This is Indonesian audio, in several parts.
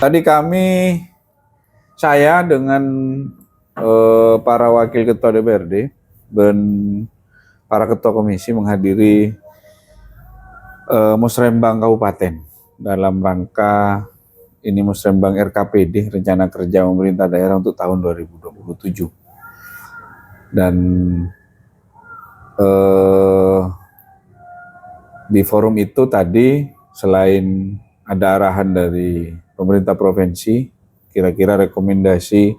Tadi saya dengan para wakil ketua DPRD dan para ketua komisi menghadiri Musrembang Kabupaten dalam rangka ini Musrembang RKPD, Rencana Kerja Pemerintah Daerah untuk tahun 2027. Dan di forum itu tadi selain ada arahan dari pemerintah provinsi, kira-kira rekomendasi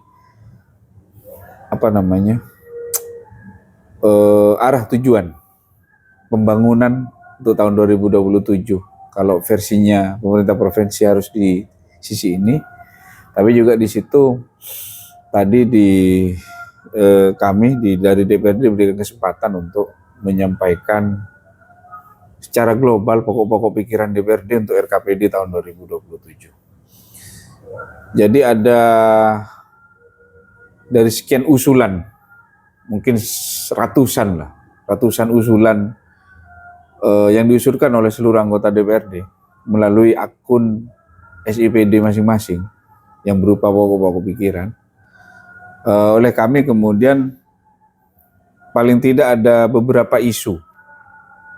arah tujuan pembangunan untuk tahun 2027. Kalau versinya pemerintah provinsi harus di sisi ini, tapi juga di situ tadi kami dari DPRD diberikan kesempatan untuk menyampaikan secara global pokok-pokok pikiran DPRD untuk RKPD tahun 2027. Jadi ada dari sekian usulan, mungkin ratusan usulan yang diusulkan oleh seluruh anggota DPRD melalui akun SIPD masing-masing yang berupa pokok-pokok pikiran. Oleh kami kemudian paling tidak ada beberapa isu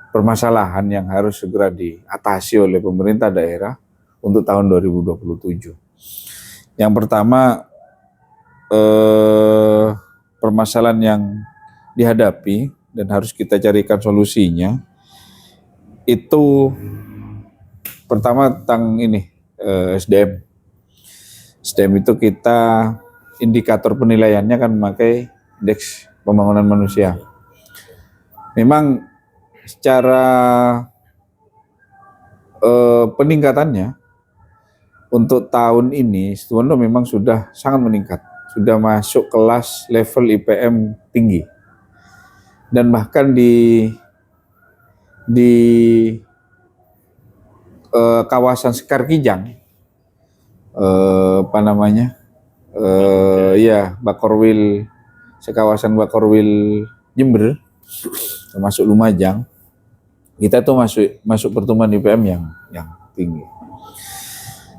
permasalahan yang harus segera diatasi oleh pemerintah daerah untuk tahun 2027. Yang pertama, permasalahan yang dihadapi dan harus kita carikan solusinya itu pertama tentang SDM. SDM itu kita indikator penilaiannya kan memakai indeks pembangunan manusia. Memang secara peningkatannya untuk tahun ini Situbondo memang sudah sangat meningkat, sudah masuk kelas level IPM tinggi, dan bahkan di kawasan Sekar Kijang, Bakorwil, sekawasan Bakorwil Jember, termasuk Lumajang, kita tuh masuk pertumbuhan IPM yang tinggi,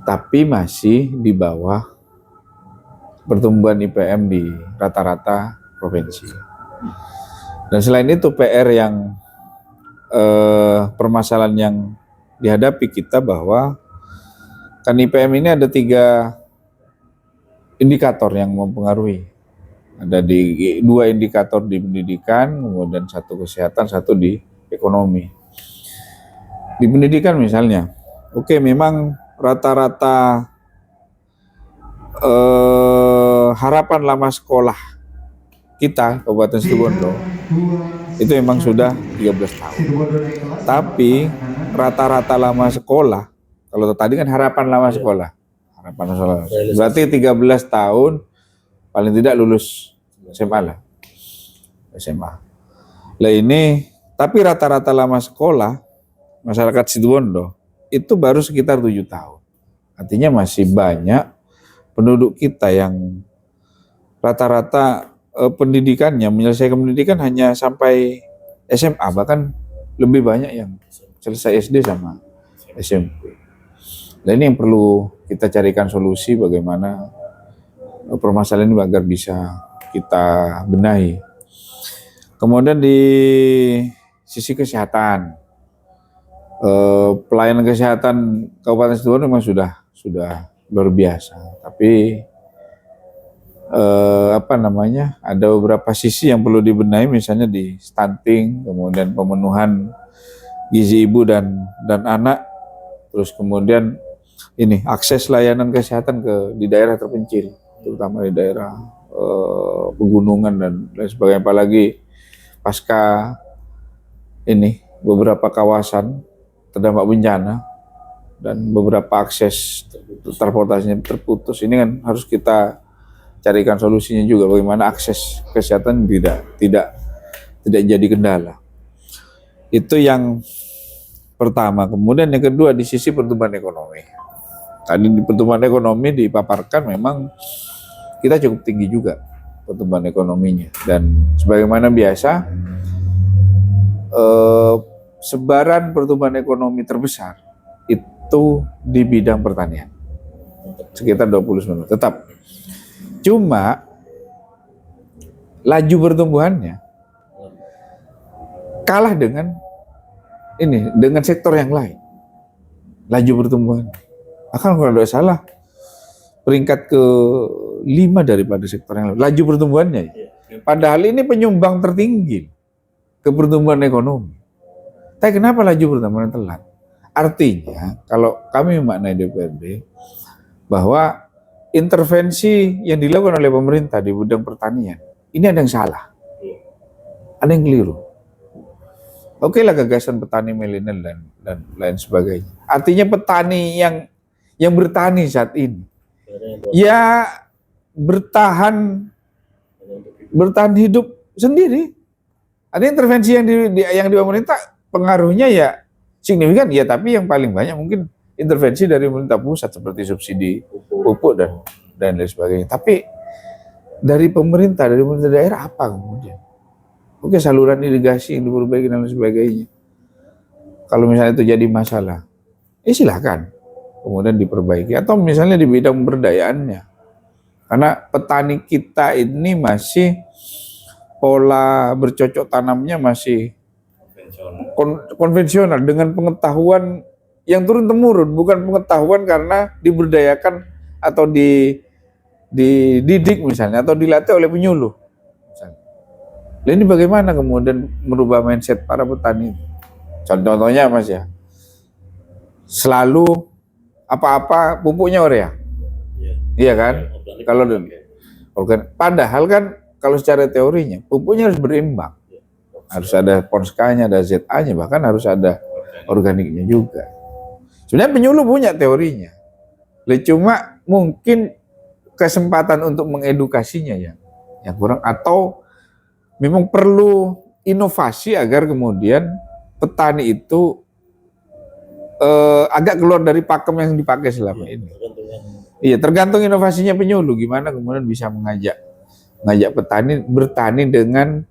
tapi masih di bawah pertumbuhan IPM di rata-rata provinsi. Dan selain itu PR yang permasalahan yang dihadapi kita bahwa kan IPM ini ada 3 indikator yang mempengaruhi. Ada 2 indikator di pendidikan, kemudian 1 kesehatan, 1 di ekonomi. Di pendidikan misalnya, memang rata-rata harapan lama sekolah kita Kabupaten Situbondo itu memang sudah 13 tahun. Tapi rata-rata lama sekolah, kalau tadi kan harapan lama sekolah, berarti 13 tahun paling tidak lulus SMA lah. Lah ini, tapi rata-rata lama sekolah masyarakat Situbondo itu baru sekitar 7 tahun. Artinya masih banyak penduduk kita yang rata-rata pendidikannya, menyelesaikan pendidikan hanya sampai SMA, bahkan lebih banyak yang selesai SD sama SMP. Dan ini yang perlu kita carikan solusi bagaimana permasalahan ini agar bisa kita benahi. Kemudian di sisi kesehatan, pelayanan kesehatan Kabupaten Situbondo memang sudah luar biasa, tapi ada beberapa sisi yang perlu dibenahi, misalnya di stunting, kemudian pemenuhan gizi ibu dan anak, terus kemudian akses layanan kesehatan di daerah terpencil, terutama di daerah pegunungan dan lain sebagainya, apalagi pasca beberapa kawasan terdampak bencana dan beberapa akses transportasinya terputus. Ini kan harus kita carikan solusinya juga, bagaimana akses kesehatan tidak jadi kendala. Itu yang pertama. Kemudian yang kedua, di sisi pertumbuhan ekonomi. Tadi di pertumbuhan ekonomi dipaparkan memang kita cukup tinggi juga pertumbuhan ekonominya, dan sebagaimana biasa sebaran pertumbuhan ekonomi terbesar itu di bidang pertanian. sekitar 29 tetap. Cuma laju pertumbuhannya kalah dengan sektor yang lain. Laju pertumbuhan. Akan kalau tidak salah peringkat ke-5 daripada sektor yang lain. Laju pertumbuhannya. Padahal ini penyumbang tertinggi ke pertumbuhan ekonomi. Tapi kenapa laju pertumbuhan telat? Artinya kalau kami memaknai DPRD bahwa intervensi yang dilakukan oleh pemerintah di bidang pertanian ini ada yang salah, ada yang keliru. Oke lah gagasan petani milenial dan lain sebagainya. Artinya petani yang bertani saat ini ya bertahan hidup sendiri. Ada intervensi yang di pemerintah pengaruhnya ya signifikan ya, tapi yang paling banyak mungkin intervensi dari pemerintah pusat seperti subsidi pupuk dan lain sebagainya. Tapi dari pemerintah daerah apa kemudian? Oke, saluran irigasi yang diperbaiki dan lain sebagainya. Kalau misalnya itu jadi masalah, silakan kemudian diperbaiki. Atau misalnya di bidang pemberdayaannya. Karena petani kita ini masih pola bercocok tanamnya masih konvensional dengan pengetahuan yang turun-temurun, bukan pengetahuan karena diberdayakan atau dididik misalnya atau dilatih oleh penyuluh. Nah, ini bagaimana kemudian merubah mindset para petani? Contohnya Mas ya, selalu apa-apa pupuknya urea, iya kan? Kalau padahal kan kalau secara teorinya pupuknya harus berimbang, harus ada PONSK-nya, ada ZA-nya, bahkan harus ada organiknya juga. Sebenarnya penyuluh punya teorinya, cuma mungkin kesempatan untuk mengedukasinya yang kurang, atau memang perlu inovasi agar kemudian petani itu agak keluar dari pakem yang dipakai selama ini. Iya, tergantung inovasinya penyuluh, gimana kemudian bisa mengajak petani bertani dengan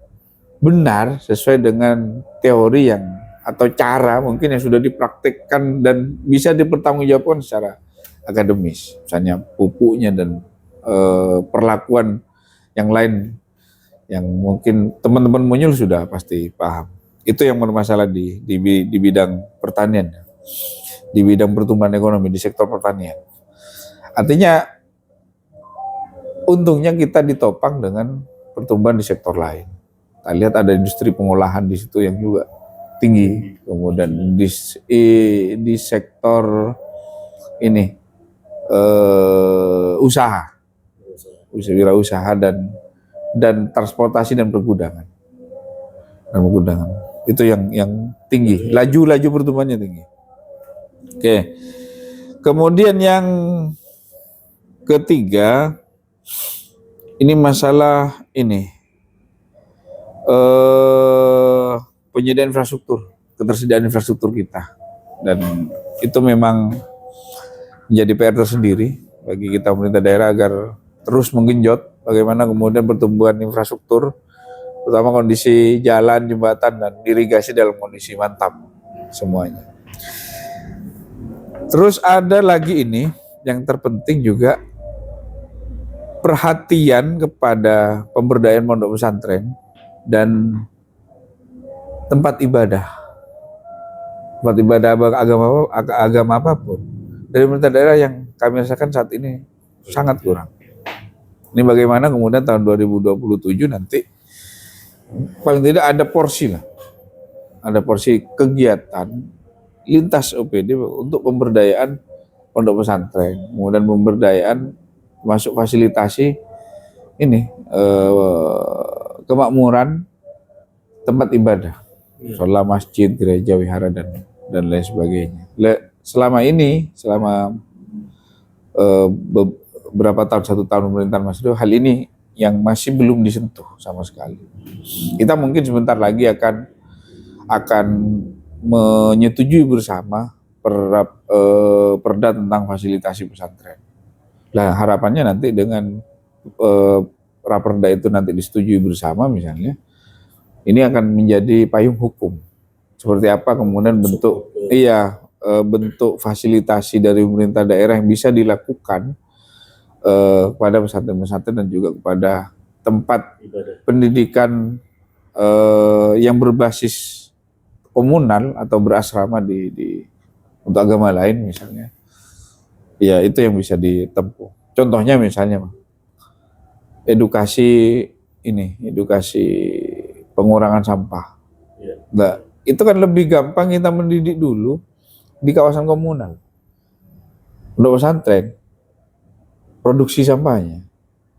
benar sesuai dengan teori atau cara mungkin yang sudah dipraktikkan dan bisa dipertanggungjawabkan secara akademis, misalnya pupuknya dan perlakuan yang lain yang mungkin teman-teman penyuluh sudah pasti paham. Itu yang bermasalah di bidang pertanian, di bidang pertumbuhan ekonomi, di sektor pertanian. Artinya untungnya kita ditopang dengan pertumbuhan di sektor lain. Kita lihat ada industri pengolahan di situ yang juga tinggi. Kemudian di sektor ini wirausaha dan transportasi dan pergudangan. Itu yang tinggi, laju pertumbuhannya tinggi. Oke. Kemudian yang ketiga, ini masalah penyediaan infrastruktur, ketersediaan infrastruktur kita, dan itu memang menjadi PR tersendiri bagi kita pemerintah daerah agar terus menggenjot bagaimana kemudian pertumbuhan infrastruktur, terutama kondisi jalan, jembatan, dan irigasi dalam kondisi mantap semuanya. Terus ada lagi yang terpenting juga, perhatian kepada pemberdayaan pondok pesantren dan tempat ibadah agama apapun dari pemerintah daerah yang kami rasakan saat ini sangat kurang. Ini bagaimana kemudian tahun 2027 nanti paling tidak ada porsi kegiatan lintas OPD untuk pemberdayaan pondok pesantren, kemudian pemberdayaan masuk fasilitasi kemakmuran tempat ibadah, sholat, masjid, gereja, wihara, dan lain sebagainya. Selama beberapa tahun, 1 tahun pemerintahan Mas Rio, hal ini yang masih belum disentuh sama sekali. Kita mungkin sebentar lagi akan menyetujui bersama perda tentang fasilitasi pesantren. Nah, harapannya nanti dengan raperda itu nanti disetujui bersama misalnya, ini akan menjadi payung hukum. Seperti apa kemudian bentuk bentuk fasilitasi dari pemerintah daerah yang bisa dilakukan kepada pesantren-pesantren dan juga kepada tempat pendidikan yang berbasis komunal atau berasrama untuk agama lain misalnya. Ya itu yang bisa ditempuh. Contohnya misalnya edukasi pengurangan sampah. Nah, itu kan lebih gampang kita mendidik dulu di kawasan komunal. Untuk pesantren, produksi sampahnya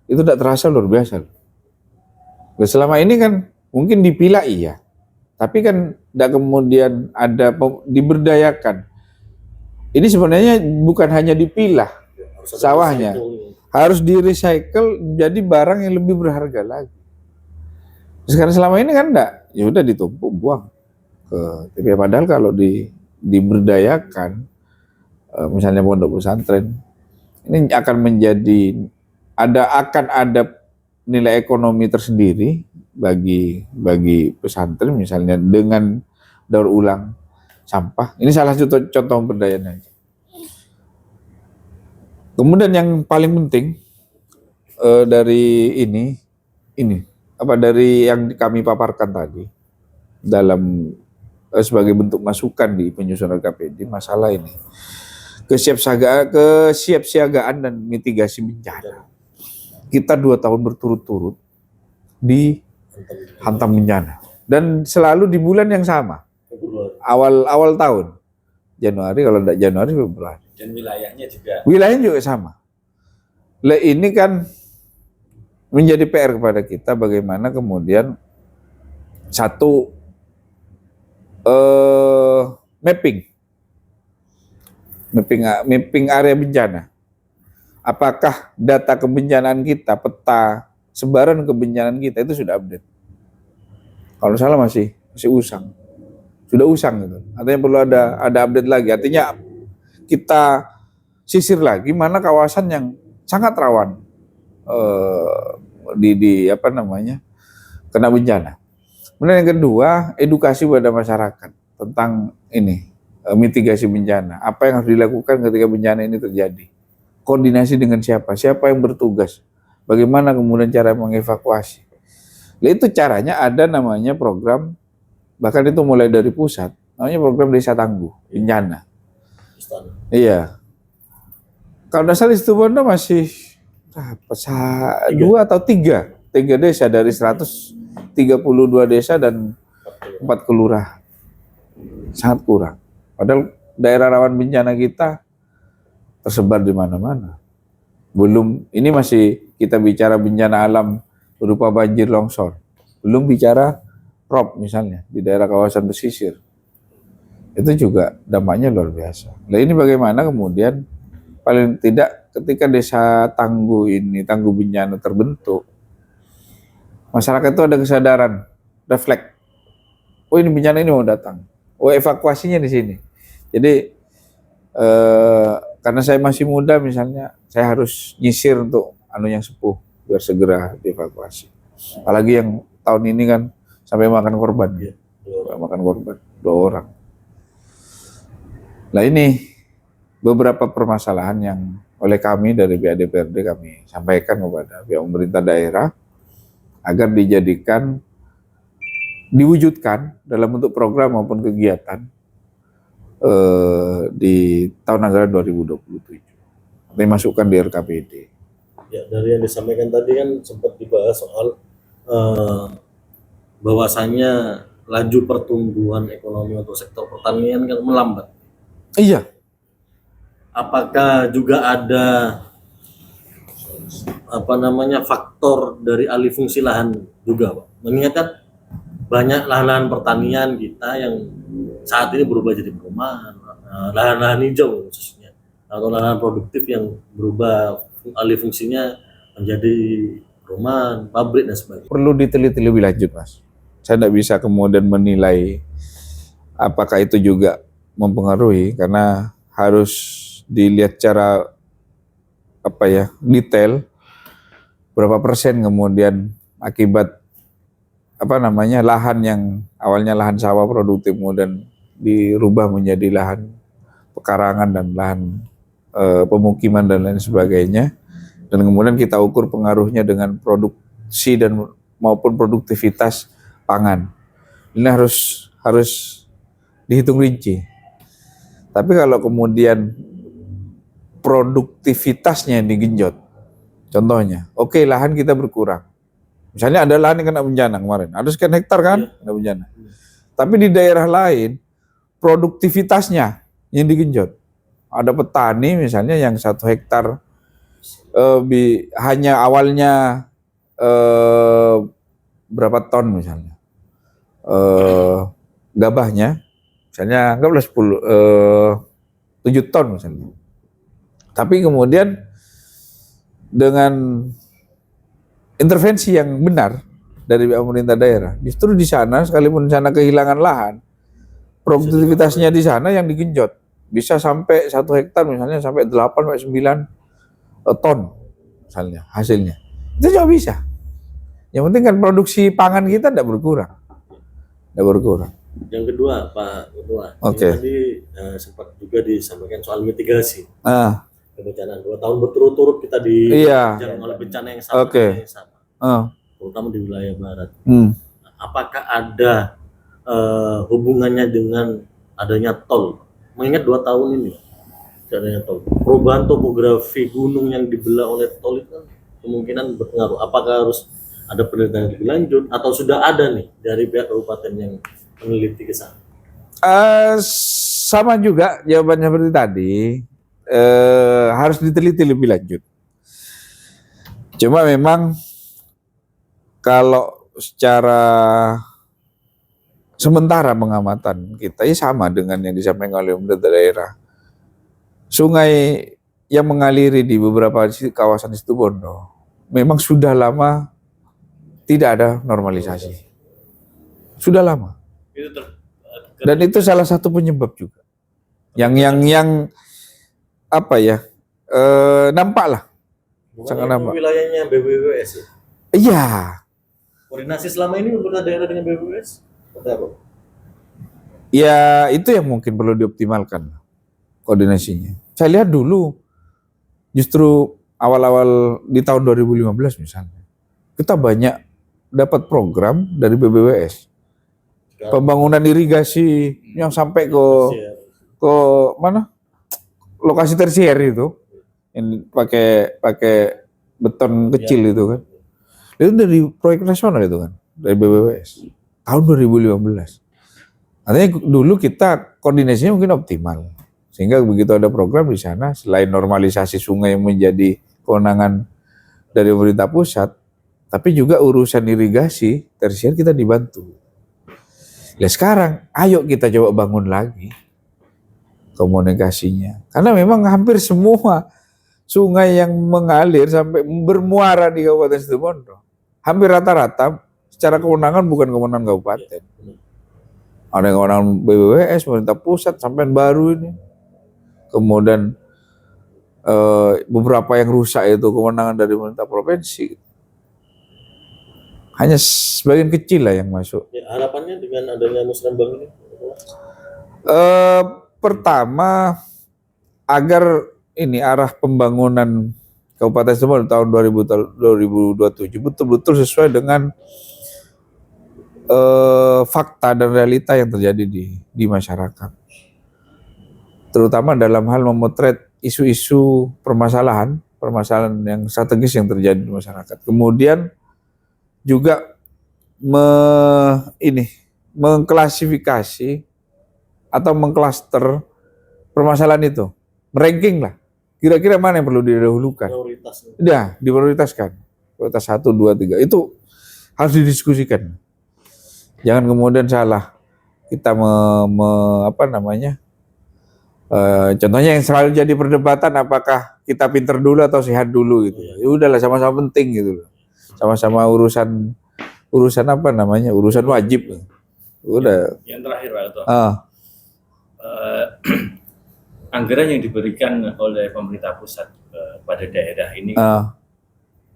itu tidak terasa luar biasa. Nah, selama ini kan mungkin dipilah iya, tapi kan tidak kemudian ada diberdayakan. Ini sebenarnya bukan hanya dipilah sawahnya, harus di-recycle menjadi barang yang lebih berharga lagi. Sekarang selama ini kan enggak, ya udah ditumpuk buang ke TPA. Padahal kalau diberdayakan, misalnya pondok pesantren, ini akan ada nilai ekonomi tersendiri bagi pesantren misalnya dengan daur ulang sampah. Ini salah satu contoh pemberdayaan aja. Kemudian yang paling penting dari dari yang kami paparkan tadi dalam sebagai bentuk masukan di penyusunan KPD masalah ini kesiapsiagaan dan mitigasi bencana. Kita 2 tahun berturut-turut dihantam bencana dan selalu di bulan yang sama. Awal tahun Januari, kalau tidak Januari Februari. Dan wilayahnya juga sama. Ini kan menjadi PR kepada kita bagaimana kemudian satu mapping area bencana. Apakah data kebencanaan kita, peta sebaran kebencanaan kita itu sudah update? Kalau salah masih usang. Sudah usang gitu. Artinya perlu ada update lagi. Artinya kita sisir lagi mana kawasan yang sangat rawan kena bencana. Kemudian yang kedua, edukasi pada masyarakat tentang mitigasi bencana. Apa yang harus dilakukan ketika bencana ini terjadi? Koordinasi dengan siapa yang bertugas? Bagaimana kemudian cara mengevakuasi? Itu caranya ada namanya program, bahkan itu mulai dari pusat, namanya program Desa Tangguh Bencana. Iya. Kalau nggak salah Situbondo masih 2 atau 3 desa dari 132 desa dan 4 kelurahan. Sangat kurang. Padahal daerah rawan bencana kita tersebar di mana-mana. Ini masih kita bicara bencana alam berupa banjir longsor. Belum bicara rob misalnya di daerah kawasan pesisir. Itu juga dampaknya luar biasa. Nah ini bagaimana kemudian paling tidak ketika desa tangguh bencana terbentuk, masyarakat itu ada kesadaran, refleks. Oh ini bencana ini mau datang. Oh evakuasinya di sini. Jadi karena saya masih muda misalnya, saya harus nyisir untuk yang sepuh biar segera dievakuasi. Apalagi yang tahun ini kan sampai makan korban. Makan korban 2 orang. Nah ini beberapa permasalahan yang oleh kami dari pihak DPRD kami sampaikan kepada pihak pemerintah daerah agar diwujudkan dalam bentuk program maupun kegiatan di tahun anggaran 2027. Nanti masukkan di RKPD. Ya, dari yang disampaikan tadi kan sempat dibahas soal bahwasannya laju pertumbuhan ekonomi untuk sektor pertanian kan melambat. Iya. Apakah juga ada faktor dari alih fungsi lahan juga, Pak? Mengingatkan banyak lahan-lahan pertanian kita yang saat ini berubah jadi perumahan, lahan-lahan hijau khususnya, atau lahan produktif yang berubah alih fungsinya menjadi perumahan, pabrik dan sebagainya. Perlu diteliti lebih lanjut, Mas. Saya tidak bisa kemudian menilai apakah itu juga mempengaruhi, karena harus dilihat secara detail berapa persen kemudian akibat lahan yang awalnya lahan sawah produktif kemudian dirubah menjadi lahan pekarangan dan lahan pemukiman dan lain sebagainya, dan kemudian kita ukur pengaruhnya dengan produksi dan maupun produktivitas pangan. Ini harus dihitung rinci. Tapi kalau kemudian produktivitasnya yang digenjot, contohnya, oke, lahan kita berkurang. Misalnya ada lahan yang kena bencana kemarin, ada sekian hektar kan kena bencana. Tapi di daerah lain produktivitasnya yang digenjot. Ada petani misalnya yang 1 hektar hanya awalnya berapa ton misalnya gabahnya, misalnya anggaplah 7 ton misalnya. Tapi kemudian dengan intervensi yang benar dari pemerintah daerah, justru di sana sekalipun di sana kehilangan lahan, produktivitasnya di sana yang digenjot. Bisa sampai 1 hektar misalnya sampai 8-9 ton misalnya hasilnya. Itu juga bisa. Yang penting kan produksi pangan kita tidak berkurang. Tidak berkurang. Yang kedua, Pak Ketua, Oke. tadi sempat juga disampaikan soal mitigasi Ah, kebencanaan. 2 tahun berturut-turut kita Iya. dijangan oleh bencana yang sama, Oke. yang sama, ah, terutama di wilayah barat. hmm. Apakah ada hubungannya dengan adanya tol? Mengingat 2 tahun ini adanya tol, perubahan topografi gunung yang dibelah oleh tol itu kan kemungkinan berpengaruh. Apakah harus ada penelitian lebih lanjut atau sudah ada nih dari pihak kabupaten yang meneliti ke sana? Sama juga jawabannya seperti tadi, harus diteliti lebih lanjut. Cuma memang kalau secara sementara pengamatan kita ya sama dengan yang disampaikan oleh pemerintah daerah. Sungai yang mengaliri di beberapa kawasan Situbondo memang sudah lama tidak ada normalisasi. Sudah lama. Dan itu salah satu penyebab juga. Yang apa ya? Nampak lah. Sangat Bukan nampak. wilayahnya BBWS ya? Iya. Koordinasi selama ini pemerintah daerah dengan BBWS seperti apa? Ya itu yang mungkin perlu dioptimalkan koordinasinya. Saya lihat dulu justru awal-awal di tahun 2015 misalnya, kita banyak dapat program dari BBWS. Pembangunan irigasi yang sampai ke mana? Lokasi tersier itu. Yang pakai beton kecil itu kan. Itu dari proyek nasional itu kan, dari BBWS. Tahun 2015. Artinya dulu kita koordinasinya mungkin optimal. Sehingga begitu ada program di sana, selain normalisasi sungai yang menjadi kewenangan dari pemerintah pusat, tapi juga urusan irigasi tersier kita dibantu. Nah sekarang, ayo kita coba bangun lagi komunikasinya. Karena memang hampir semua sungai yang mengalir sampai bermuara di Kabupaten Situbondo, hampir rata-rata secara kewenangan bukan kewenangan kabupaten. Ada yang kewenangan BBWS, pemerintah pusat, sampai baru ini. Kemudian beberapa yang rusak itu kewenangan dari pemerintah provinsi. Hanya sebagian kecil lah yang masuk. Ya, harapannya dengan adanya musrembang ini? Pertama, agar ini arah pembangunan Kabupaten Situbondo tahun 2027 betul-betul sesuai dengan fakta dan realita yang terjadi di masyarakat. Terutama dalam hal memotret isu-isu permasalahan yang strategis yang terjadi di masyarakat. Kemudian juga mengklasifikasi atau mengklaster permasalahan itu, ranking lah. Kira-kira mana yang perlu didahulukan? Prioritas. Ya, diprioritaskan. Prioritas 1, 2, 3 itu harus didiskusikan. Jangan kemudian salah kita contohnya yang selalu jadi perdebatan, apakah kita pinter dulu atau sehat dulu gitu. Ya udahlah, sama-sama penting gitu loh. Sama-sama urusan urusan wajib. Udah. Yang terakhir Pak Ketua. Anggaran yang diberikan oleh pemerintah pusat pada daerah ini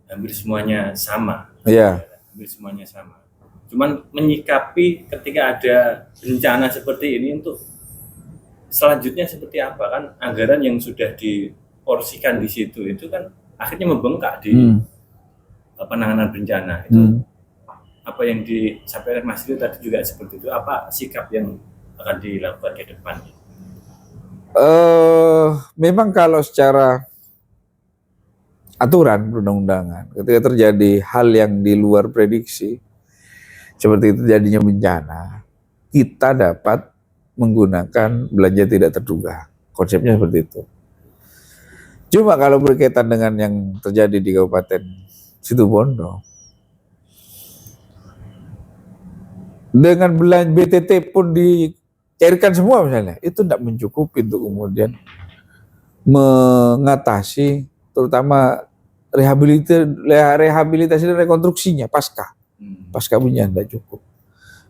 hampir semuanya sama. Iya. Hampir semuanya sama. Cuman menyikapi ketika ada bencana seperti ini untuk selanjutnya seperti apa? Kan anggaran yang sudah diporsikan di situ itu kan akhirnya membengkak di penanganan bencana itu. Apa yang disampaikan Mas Rio tadi juga seperti itu. Apa sikap yang akan dilakukan ke depan? Memang kalau secara aturan perundang-undangan, ketika terjadi hal yang di luar prediksi, seperti itu jadinya bencana, kita dapat menggunakan belanja tidak terduga. Konsepnya seperti itu. Cuma kalau berkaitan dengan yang terjadi di Kabupaten Situbondo, dengan belanja BTT pun dicairkan semua misalnya, itu tidak mencukupi untuk kemudian mengatasi terutama rehabilitasi dan rekonstruksinya pasca bencana tidak cukup.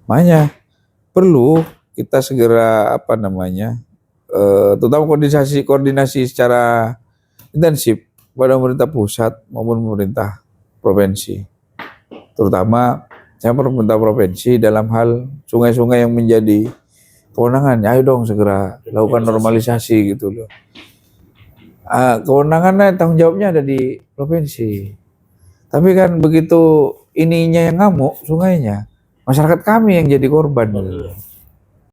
Makanya perlu kita segera terutama koordinasi secara intensif pada pemerintah pusat maupun pemerintah provinsi, terutama pemerintah provinsi dalam hal sungai-sungai yang menjadi kewenangan. Ayo dong segera lakukan normalisasi gitu loh. Kewenangannya, tanggung jawabnya ada di provinsi. Tapi kan begitu ininya yang ngamuk sungainya, masyarakat kami yang jadi korban.